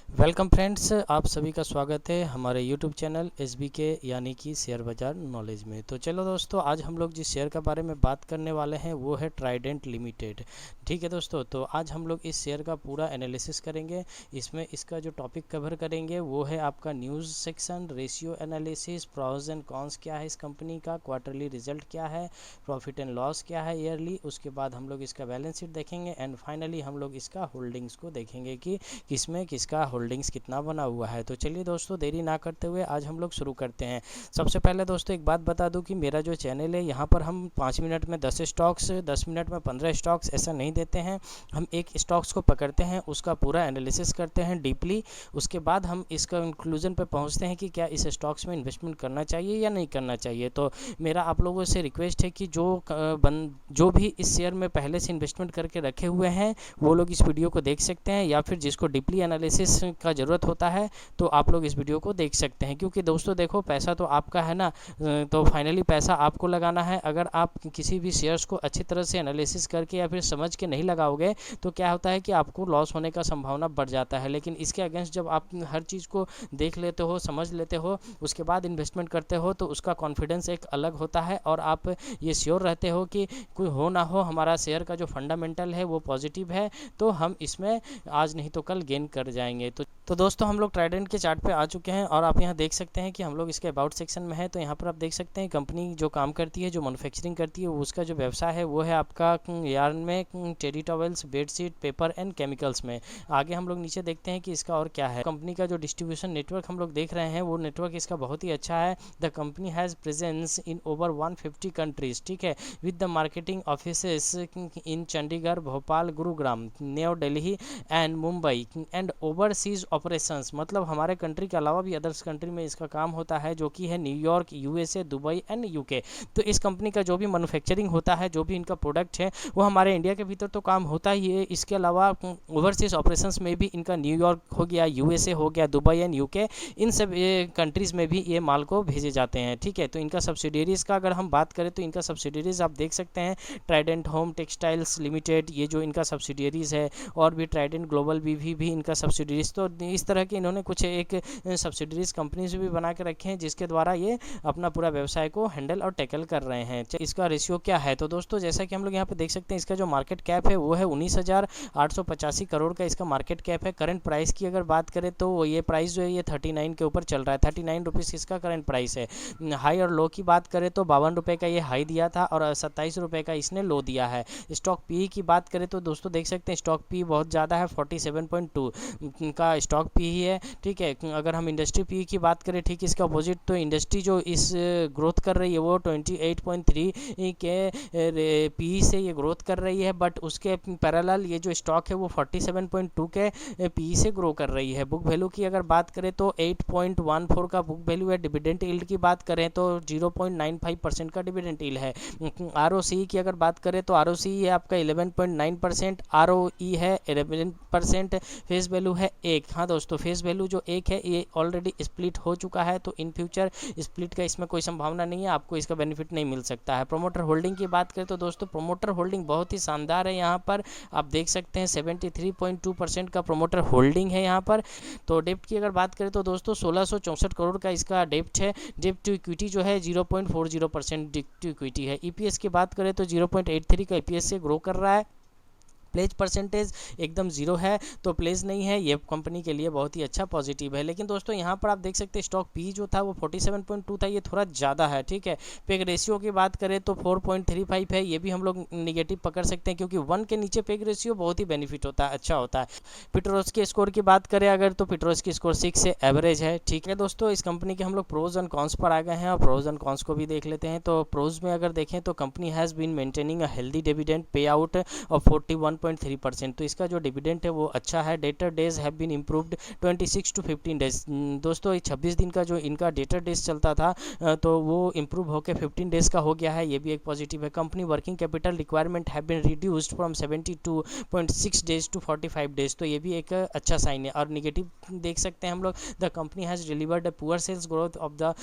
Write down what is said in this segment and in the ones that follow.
Welcome friends, आप सभी का स्वागत है हमारे यूट्यूब चैनल SBK यानी कि शेयर बाज़ार नॉलेज में। तो चलो दोस्तों, आज हम लोग जिस शेयर के बारे में बात करने वाले हैं वो है ट्राइडेंट लिमिटेड। ठीक है दोस्तों, तो आज हम लोग इस शेयर का पूरा एनालिसिस करेंगे। इसमें इसका जो टॉपिक कवर करेंगे वो है आपका news section, ratio analysis, pros and cons क्या है इस कंपनी का, क्वार्टरली रिजल्ट क्या है, प्रॉफिट एंड लॉस क्या है ईयरली, उसके बाद हम लोग इसका बैलेंस शीट देखेंगे एंड फाइनली हम लोग इसका होल्डिंग्स को देखेंगे कि किसमें किसका होल्डिंग्स कितना बना हुआ है। तो चलिए दोस्तों, देरी ना करते हुए आज हम लोग शुरू करते हैं। सबसे पहले दोस्तों एक बात बता दूं कि मेरा जो चैनल है यहाँ पर हम 5 मिनट में 10 स्टॉक्स, 10 मिनट में 15 स्टॉक्स ऐसा नहीं देते हैं। हम एक स्टॉक्स को पकड़ते हैं, उसका पूरा एनालिसिस करते हैं डीपली, उसके बाद हम इसका इंक्लूजन पे पहुँचते हैं कि क्या इस स्टॉक्स में इन्वेस्टमेंट करना चाहिए या नहीं करना चाहिए। तो मेरा आप लोगों से रिक्वेस्ट है कि जो भी इस शेयर में पहले से इन्वेस्टमेंट करके रखे हुए हैं वो लोग इस वीडियो को देख सकते हैं, या फिर जिसको डीपली एनालिसिस का ज़रूरत होता है तो आप लोग इस वीडियो को देख सकते हैं। क्योंकि दोस्तों देखो, पैसा तो आपका है ना, तो फाइनली पैसा आपको लगाना है। अगर आप किसी भी शेयर्स को अच्छी तरह से एनालिसिस करके या फिर समझ के नहीं लगाओगे तो क्या होता है कि आपको लॉस होने का संभावना बढ़ जाता है। लेकिन इसके अगेंस्ट जब आप हर चीज़ को देख लेते हो, समझ लेते हो, उसके बाद इन्वेस्टमेंट करते हो तो उसका कॉन्फिडेंस एक अलग होता है और आप ये श्योर रहते हो कि कोई हो ना हो, हमारा शेयर का जो फंडामेंटल है वो पॉजिटिव है, तो हम इसमें आज नहीं तो कल गेन कर जाएंगे। तो दोस्तों हम लोग ट्राइडेंट के चार्ट पे आ चुके हैं और आप यहाँ देख सकते हैं कि हम लोग इसके अबाउट सेक्शन में है। तो यहाँ पर आप देख सकते हैं कंपनी जो काम करती है, जो मैन्युफैक्चरिंग करती है, उसका जो व्यवसाय है वो है आपका यार्न में, teddy towels, bedsheet, paper and chemicals में। आगे हम लोग नीचे देखते हैं कि इसका और क्या है। कंपनी का जो डिस्ट्रीब्यूशन नेटवर्क हम लोग देख रहे हैं वो नेटवर्क इसका बहुत ही अच्छा है। The company has presence in over 150 countries, ठीक है, with the marketing offices in Chandigarh, Bhopal, Gurugram, new Delhi and Mumbai and overseas operations. मतलब हमारे कंट्री के अलावा भी अदर्स कंट्री में इसका काम होता है, जो कि है New York, USA, Dubai and UK। तो इस कंपनी का जो भी मैन्युफैक्चरिंग होता है, जो भी इनका प्रोडक्ट है, वो हमारे इंडिया के भीतर तो काम होता ही है। इसके अलावा ओवरसीज ऑपरेशंस में भी इनका न्यूयॉर्क हो गया, USA हो गया, दुबई एंड UK, इन सब कंट्रीज़ में भी ये माल को भेजे जाते हैं। ठीक है, तो इनका सब्सिडीरीज़ का अगर हम बात करें तो इनका सब्सिडीरीज़ आप देख सकते हैं, ट्राइडेंट होम टेक्सटाइल्स लिमिटेड, ये जो इनका सब्सिडीरीज़ है, और भी ट्राइडेंट ग्लोबल भी इनका सब्सिडीरीज। तो इस तरह के इन्होंने कुछ एक सब्सिडीरीज कंपनीज भी बना के रखे हैं, जिसके द्वारा ये अपना पूरा व्यवसाय को हैंडल और टैकल कर रहे हैं। इसका रेशियो क्या है, तो दोस्तों जैसा कि हम लोग यहाँ पे देख सकते हैं, इसका जो मार्केट कैप है वो है 19,885 करोड़ का इसका मार्केट कैप है। करंट प्राइस की अगर बात करें तो ये प्राइस जो है ये 39 के ऊपर चल रहा है, 39 रुपीज़ इसका करंट प्राइस है। हाई और लो की बात करें तो 52 रुपये का ये हाई दिया था और 27 रुपये का इसने लो दिया है। स्टॉक पी की बात करें तो दोस्तों देख सकते हैं स्टॉक पी बहुत ज़्यादा है, 47.2 का स्टॉक पी ही है। ठीक है, अगर हम इंडस्ट्री पी की बात करें ठीक इसका अपोजिट, तो इंडस्ट्री जो इस ग्रोथ कर रही है वो 28.3 के पी से ये ग्रोथ कर रही है, बट उसके पैरेलल ये जो स्टॉक है वो 47.2 के पी से ग्रो कर रही है। बुक वैल्यू की अगर बात करें तो 8.14 का बुक वैल्यू है। डिविडेंड यील्ड की बात करें तो 0.95% का डिविडेंड यील्ड है। ROC की अगर बात करें तो ROC है आपका 11.9%, ROE है 11%, फेस वैल्यू है 1। हाँ दोस्तों, फेस वैल्यू जो 1 है ये ऑलरेडी स्प्लिट हो चुका है, तो इन फ्यूचर स्प्लिट का इसमें कोई संभावना नहीं है, आपको इसका बेनिफिट नहीं मिल सकता है। प्रोमोटर होल्डिंग की बात करें तो दोस्तों प्रोमोटर होल्डिंग बहुत ही शानदार है। यहाँ पर आप देख सकते हैं 73.2% का प्रोमोटर होल्डिंग है यहाँ पर। तो डेप्ट की अगर बात करें तो दोस्तों 1664 करोड़ का इसका डेप्ट है। डेप्ट टू इक्विटी जो है 0.40% डेप्ट टू इक्विटी है। EPS की बात करें तो 0.83 का EPS से ग्रो कर रहा है। प्लेज परसेंटेज एकदम जीरो है, तो प्लेज नहीं है, ये कंपनी के लिए बहुत ही अच्छा पॉजिटिव है। लेकिन दोस्तों यहाँ पर आप देख सकते हैं स्टॉक पी जो था वो 47.2 था, ये थोड़ा ज़्यादा है। ठीक है, पेग रेशियो की बात करें तो 4.35 है, ये भी हम लोग निगेटिव पकड़ सकते हैं, क्योंकि 1 के नीचे पेग रेशियो बहुत ही बेनिफिट होता है, अच्छा होता है। पिट्रोस के स्कोर की बात करें अगर तो पिट्रोस की स्कोर 6 से एवरेज है। ठीक है दोस्तों, इस कंपनी के हम लोग प्रोज एंड कॉन्स पर आ गए हैं और प्रोज एंड कॉन्स को भी देख लेते हैं। तो प्रोज में अगर देखें तो company has been maintaining a healthy dividend pay out of 41.3%, तो इसका जो डिविडेंड है वो अच्छा है। Debtor days have been improved 26 to 15 days. दोस्तों ये 26 दिन का जो इनका डेटर डेज चलता था तो वो इम्प्रूव होकर 15 डेज का हो गया है, ये भी एक पॉजिटिव है। Company working capital requirement have been reduced from 72.6 days to 45 days, तो ये भी एक अच्छा साइन है। और निगेटिव देख सकते हैं हम लोग, the company has delivered a poor sales growth of the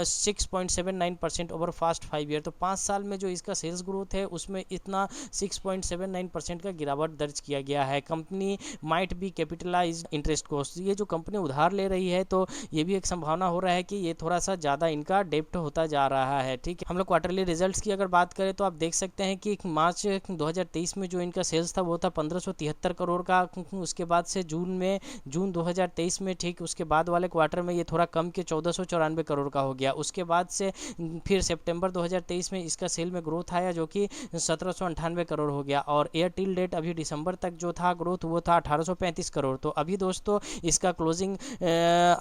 6.79% over past 5 year. तो 5 साल में जो इसका सेल्स ग्रोथ है उसमें इतना 6.79% का गिरावट दर्ज किया गया है। Company might be capitalize interest cost, ये जो कंपनी उधार ले रही है तो ये भी एक संभावना हो रहा है कि ये थोड़ा सा ज़्यादा इनका डेप्ट होता जा रहा है। ठीक है, हम लोग क्वार्टरली रिजल्ट्स की अगर बात करें तो आप देख सकते हैं कि मार्च 2023 में जो इनका सेल्स था वो था 1573 करोड़ का। उसके बाद से जून 2023 में ठीक उसके बाद वाले क्वार्टर में ये थोड़ा कम के 1494 करोड़ का हो गया। उसके बाद से फिर सितंबर 2023 में इसका सेल में ग्रोथ आया जो कि 1798 करोड़ हो गया, और एयर टिल डेट अभी दिसंबर तक जो था ग्रोथ वो था 1835 करोड़। तो अभी दोस्तों इसका क्लोजिंग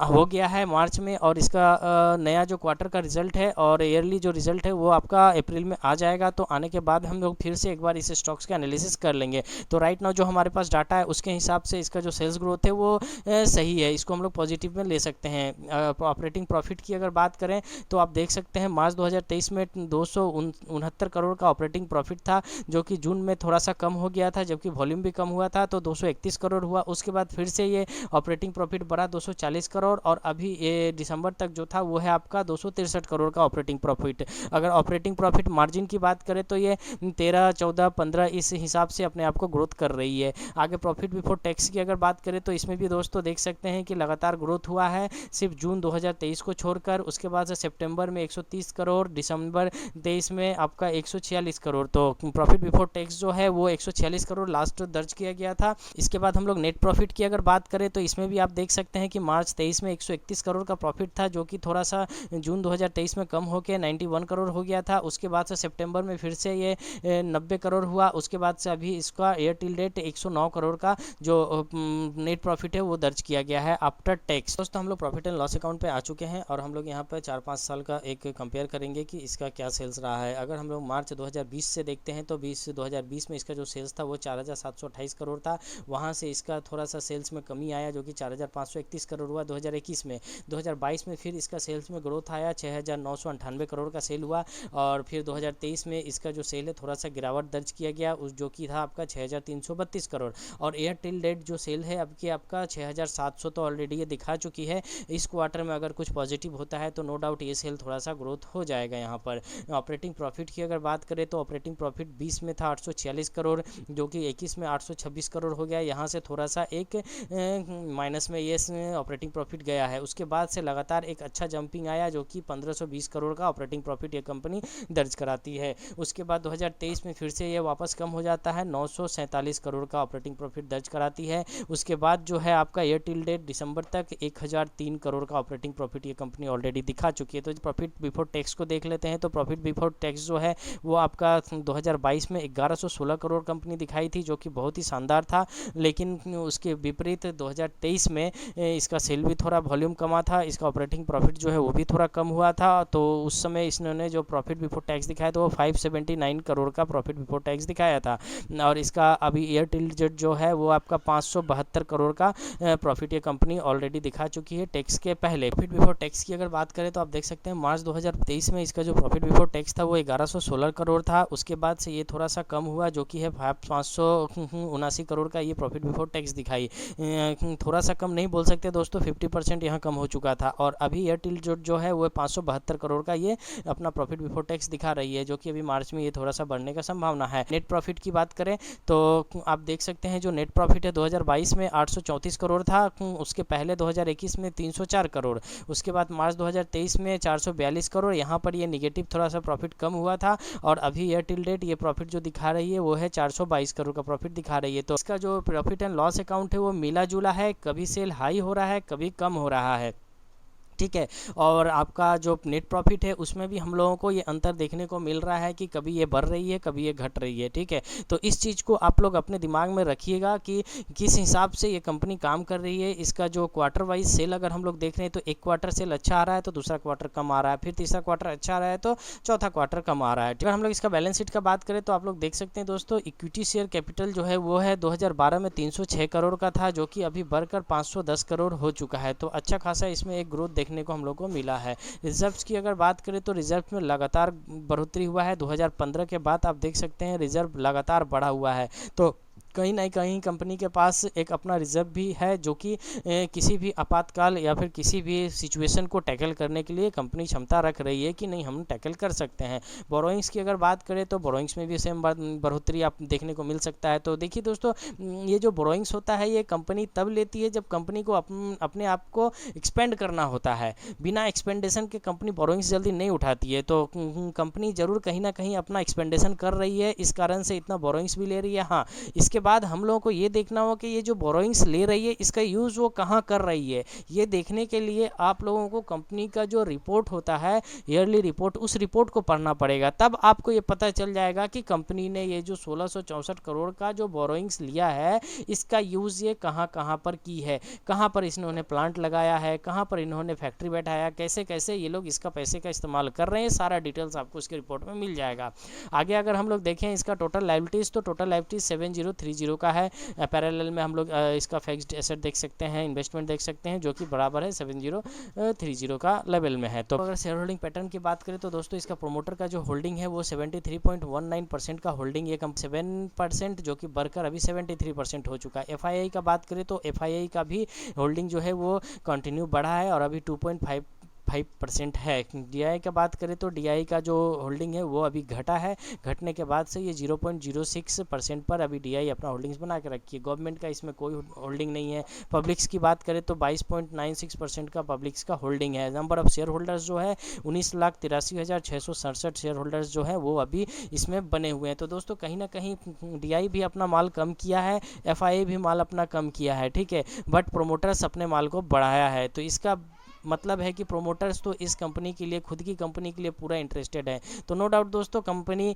हो गया है मार्च में, और इसका नया जो क्वार्टर का रिजल्ट है और ईयरली जो रिजल्ट है वो आपका अप्रैल में आ जाएगा। तो आने के बाद हम लोग फिर से एक बार इस स्टॉक्स का एनालिसिस कर लेंगे। तो राइट नाउ जो हमारे पास डाटा है उसके हिसाब से इसका जो सेल्स ग्रोथ है वो सही है, इसको हम लोग पॉजिटिव में ले सकते हैं। ऑपरेटिंग प्रॉफिट की अगर बात करें तो आप देख सकते हैं मार्च 2023 में 269 करोड़ का ऑपरेटिंग प्रॉफिट था, जो कि जून में थोड़ा सा कम हो गया था, जबकि वॉल्यूम भी कम हुआ था तो 231 करोड़ हुआ। उसके बाद फिर से ये ऑपरेटिंग प्रॉफिट बढ़ा 240 करोड़, और अभी ये दिसंबर तक जो था वो है आपका 263 करोड़ का ऑपरेटिंग प्रॉफिट। अगर ऑपरेटिंग प्रॉफिट मार्जिन की बात करें तो ये 13, 14, 15 इस हिसाब से अपने आप को ग्रोथ कर रही है। आगे प्रॉफिट बिफोर टैक्स की अगर बात करें तो इसमें भी दोस्तों देख सकते हैं कि लगातार ग्रोथ हुआ है, सिर्फ जून 2023 को छोड़कर। उसके बाद से सितंबर में 130 करोड़, दिसंबर 23 में आपका 146 करोड़। तो प्रॉफिट बिफोर टैक्स जो है वो 146 करोड़ लास्ट दर्ज किया गया था। इसके बाद हम लोग नेट प्रॉफिट की अगर बात करें तो इसमें भी आप देख सकते हैं कि मार्च 23 में 131 करोड़ का प्रॉफिट था, जो कि थोड़ा सा जून 2023 में कम होकर 91 करोड़ हो गया था। उसके बाद से सितंबर में फिर से ये 90 करोड़ हुआ। उसके बाद से अभी इसका एयर टिल डेट 109 करोड़ का जो नेट प्रॉफिट है वो दर्ज किया गया है आफ्टर टैक्स। दोस्तों हम लोग प्रॉफिट एंड लॉस अकाउंट पे आ चुके हैं, और हम लोग यहाँ पर 4-5 साल का एक कंपेयर करेंगे कि इसका क्या सेल्स रहा है। अगर हम लोग मार्च 2020 से देखते हैं तो 2020 में इसका जो सेल्स था वो 4728 करोड़ था। वहाँ से इसका थोड़ा सा सेल्स में कमी आया जो कि 4531 करोड़ हुआ 2021 में। 2022 में फिर इसका सेल्स में ग्रोथ आया, 6998 करोड़ का सेल हुआ, और फिर 2023 में इसका जो सेल है थोड़ा सा गिरावट दर्ज किया गया, उस जो कि था आपका 6332 करोड़। और एयर टिल डेट जो सेल है अब की आपका 6700 तो ऑलरेडी ये दिखा चुकी है। इस क्वार्टर में अगर कुछ पॉजिटिव होता है तो नो डाउट ये सेल थोड़ा सा ग्रोथ हो जाएगा यहाँ पर। ऑपरेटिंग प्रॉफिट की अगर बात करें तो ऑपरेटिंग प्रॉफिट 20 में था 846 करोड़, जो कि 21 में 826 करोड़ हो गया। यहाँ से थोड़ा सा एक माइनस में ये ऑपरेटिंग प्रॉफिट गया है। उसके बाद से लगातार एक अच्छा जंपिंग आया जो कि 1520 करोड़ का ऑपरेटिंग प्रॉफिट ये कंपनी दर्ज कराती है। उसके बाद 2023 में फिर से ये वापस कम हो जाता है, 947 करोड़ का ऑपरेटिंग प्रॉफिट दर्ज कराती है। उसके बाद जो है आपका एयर टिल डेट दिसंबर तक 1003 करोड़ का ऑपरेटिंग प्रॉफिट ये कंपनी ऑलरेडी दिखा चुकी है। तो प्रॉफिट बिफोर टैक्स को देख लेते हैं तो प्रॉफिट बिफोर टैक्स जो है वो आपका 2022 में 1116 करोड़ कंपनी दिखाई थी, जो कि बहुत ही शानदार था। लेकिन उसके विपरीत 2023 में इसका सेल भी थोड़ा वॉल्यूम कमा था, इसका ऑपरेटिंग प्रॉफिट जो है वो भी थोड़ा कम हुआ था। तो उस समय इन्होंने जो प्रॉफिट बिफोर टैक्स दिखाया तो वो 579 करोड़ का प्रॉफिट बिफोर टैक्स दिखाया था, और इसका अभी एयर टिल डेट जो है वो आपका 572 करोड़ का प्रॉफिट ये कंपनी ऑलरेडी दिखा चुकी है टैक्स के पहले। प्रॉफिट बिफोर टैक्स की अगर बात करें तो आप देख सकते हैं मार्च 2023 में इसका जो प्रॉफिट बिफोर टैक्स था वो 1116 करोड़ था। उसके बाद से ये थोड़ा सा कम हुआ जो कि है 579 करोड़ का ये प्रॉफिट बिफोर टैक्स दिखाई। थोड़ा सा कम नहीं बोल सकते दोस्तों, 50% यहाँ कम हो चुका था। और अभी एयर टिल जो है वो 572 करोड़ का ये अपना प्रॉफिट बिफोर टैक्स दिखा रही है, जो कि अभी मार्च में ये थोड़ा सा बढ़ने का संभावना है। नेट प्रॉफिट की बात करें तो आप देख सकते हैं जो नेट प्रॉफिट है 2022 में 834 करोड़ था, उसके पहले 2021 में 304 करोड़, उसके बाद मार्च 2023 में 442 करोड़। यहाँ पर ये निगेटिव थोड़ा सा प्रॉफिट कम हुआ था, और अभी एयर टिल डेट ये प्रॉफिट जो दिखा रही है वो है 422 करोड़ का प्रॉफिट दिखा रही है। तो इसका जो प्रॉफिट एंड लॉस अकाउंट है वो मिला जुला है, कभी सेल हाई हो रहा है कभी कम हो रहा है, ठीक है। और आपका जो नेट प्रॉफिट है उसमें भी हम लोगों को ये अंतर देखने को मिल रहा है कि कभी ये बढ़ रही है कभी ये घट रही है, ठीक है। तो इस चीज़ को आप लोग अपने दिमाग में रखिएगा कि किस हिसाब से ये कंपनी काम कर रही है। इसका जो क्वार्टर वाइज सेल अगर हम लोग देख रहे हैं तो एक क्वार्टर सेल अच्छा आ रहा है तो दूसरा क्वार्टर कम आ रहा है, फिर तीसरा क्वार्टर अच्छा आ रहा है तो चौथा क्वार्टर कम आ रहा है। अगर हम लोग इसका बैलेंस शीट का बात करें तो आप लोग देख सकते हैं दोस्तों, इक्विटी शेयर कैपिटल जो है वो है 2012 में 306 करोड़ का था, जो कि अभी बढ़कर 510 करोड़ हो चुका है। तो अच्छा खासा इसमें एक ग्रोथ देखने को हम लोग को मिला है। रिजर्व्स की अगर बात करें तो रिजर्व में लगातार बढ़ोतरी हुआ है, 2015 के बाद आप देख सकते हैं रिजर्व लगातार बढ़ा हुआ है। तो कहीं ना कहीं कंपनी के पास एक अपना रिजर्व भी है, जो कि किसी भी आपातकाल या फिर किसी भी सिचुएशन को टैकल करने के लिए कंपनी क्षमता रख रही है कि नहीं हम टैकल कर सकते हैं। बोरोइंग्स की अगर बात करें तो बोरोइंग्स में भी सेम बढ़ोतरी आप देखने को मिल सकता है। तो देखिए दोस्तों, ये जो बोरोइंग्स होता है ये कंपनी तब लेती है जब कंपनी को अपने आप को एक्सपेंड करना होता है। बिना एक्सपेंडेशन के कंपनी बोरोइंग्स जल्दी नहीं उठाती है। तो कंपनी जरूर कहीं ना कहीं अपना एक्सपेंडेशन कर रही है, इस कारण से इतना बोरोइंग्स भी ले रही है। हाँ, इसके बाद हम लोगों को ये देखना होगा कि ये जो बोरोइंग्स ले रही है इसका यूज़ वो कहाँ कर रही है। ये देखने के लिए आप लोगों को कंपनी का जो रिपोर्ट होता है, ईयरली रिपोर्ट, उस रिपोर्ट को पढ़ना पड़ेगा। तब आपको ये पता चल जाएगा कि कंपनी ने ये जो 1664 करोड़ का जो बोरोइंग्स लिया है इसका यूज़ ये कहाँ कहाँ पर की है, कहाँ पर इन्होंने प्लांट लगाया है, कहाँ पर इन्होंने फैक्ट्री बैठाया, कैसे कैसे ये लोग इसका पैसे का इस्तेमाल कर रहे हैं। सारा डिटेल्स आपको इसके रिपोर्ट में मिल जाएगा। आगे अगर हम लोग देखें इसका टोटल लायबिलिटीज़, तो टोटल लायबिलिटीज 7030 का है। पैरेलल में हम लोग इसका फिक्स्ड एसेट देख सकते हैं, इन्वेस्टमेंट देख सकते हैं, जो कि बराबर है 7030 का लेवल में है। तो अगर शेयर होल्डिंग पैटर्न की बात करें तो दोस्तों इसका प्रोमोटर का जो होल्डिंग है वो 73.19% का होल्डिंग, ये कम 7%, जो कि बढ़कर अभी 73% हो चुका है। एफआईआई का बात करें तो एफआईआई का भी होल्डिंग जो है वो कंटिन्यू बढ़ा है और अभी 2.55% है। डीआई का बात करें तो डीआई का जो होल्डिंग है वो अभी घटा है, घटने के बाद से ये 0.06% पर अभी डीआई अपना होल्डिंग्स बना के रखी है। गवर्नमेंट का इसमें कोई होल्डिंग नहीं है। पब्लिक्स की बात करें तो 22.96% का पब्लिक्स का होल्डिंग है। नंबर ऑफ शेयर होल्डर्स जो है 19,83,667 शेयर होल्डर्स जो है वो अभी इसमें बने हुए हैं। तो दोस्तों कहीं ना कहीं डीआई भी अपना माल कम किया है, एफआईआई भी माल अपना कम किया है, ठीक है, बट प्रोमोटर्स अपने माल को बढ़ाया है। तो इसका मतलब है कि प्रोमोटर्स तो इस कंपनी के लिए, खुद की कंपनी के लिए पूरा इंटरेस्टेड है। तो नो डाउट दोस्तों, कंपनी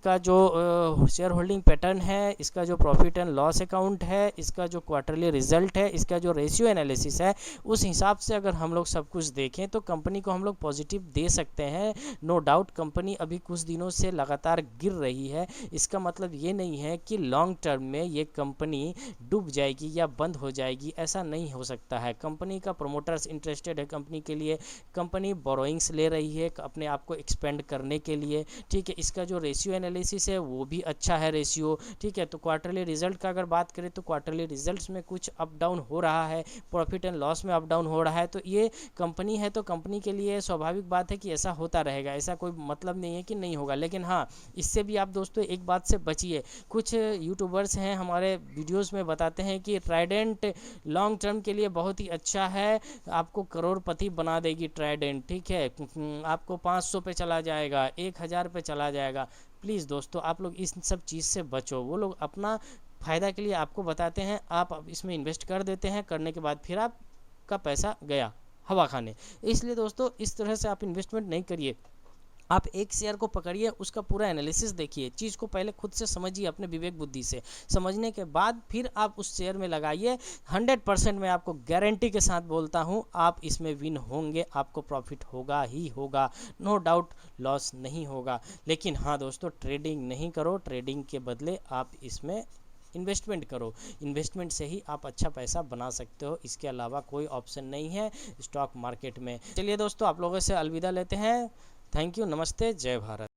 का जो शेयर होल्डिंग पैटर्न है, इसका जो प्रॉफिट एंड लॉस अकाउंट है, इसका जो क्वार्टरली रिजल्ट है, इसका जो रेशियो एनालिसिस है, उस हिसाब से अगर हम लोग सब कुछ देखें तो कंपनी को हम लोग पॉजिटिव दे सकते हैं। नो डाउट कंपनी अभी कुछ दिनों से लगातार गिर रही है, इसका मतलब ये नहीं है कि लॉन्ग टर्म में ये कंपनी डूब जाएगी या बंद हो जाएगी, ऐसा नहीं हो सकता है। कंपनी का प्रोमोटर्स इंटरेस्टेड है कंपनी के लिए, कंपनी बोरोइंग्स ले रही है अपने आप को एक्सपेंड करने के लिए, ठीक है। इसका जो रेशियो एनालिसिस है वो भी अच्छा है रेशियो, ठीक है। तो क्वार्टरली रिजल्ट का अगर बात करें तो क्वार्टरली रिजल्ट्स में कुछ अप डाउन हो रहा है, प्रॉफिट एंड लॉस में अप डाउन हो रहा है। तो ये कंपनी है तो कंपनी के लिए स्वाभाविक बात है कि ऐसा होता रहेगा, ऐसा कोई मतलब नहीं है कि नहीं होगा। लेकिन हाँ, इससे भी आप दोस्तों एक बात से बचिए। कुछ यूट्यूबर्स हैं हमारे वीडियोज़ में बताते हैं कि ट्राइडेंट लॉन्ग टर्म के लिए बहुत ही अच्छा है, आपको करोड़पति बना देगी ट्राइडेंट, ठीक है, आपको 500 पे चला जाएगा, 1000 पे चला जाएगा। प्लीज़ दोस्तों आप लोग इस सब चीज़ से बचो। वो लोग अपना फ़ायदा के लिए आपको बताते हैं, आप इसमें इन्वेस्ट कर देते हैं, करने के बाद फिर आपका पैसा गया हवा खाने। इसलिए दोस्तों इस तरह से आप इन्वेस्टमेंट नहीं करिए। आप एक शेयर को पकड़िए, उसका पूरा एनालिसिस देखिए, चीज़ को पहले खुद से समझिए अपने विवेक बुद्धि से, समझने के बाद फिर आप उस शेयर में लगाइए। 100% मैं आपको गारंटी के साथ बोलता हूँ आप इसमें विन होंगे, आपको प्रॉफिट होगा ही होगा, नो डाउट लॉस नहीं होगा। लेकिन हाँ दोस्तों, ट्रेडिंग नहीं करो, ट्रेडिंग के बदले आप इसमें इन्वेस्टमेंट करो, इन्वेस्टमेंट से ही आप अच्छा पैसा बना सकते हो, इसके अलावा कोई ऑप्शन नहीं है स्टॉक मार्केट में। चलिए दोस्तों, आप लोगों से अलविदा लेते हैं। थैंक यू, नमस्ते, जय भारत।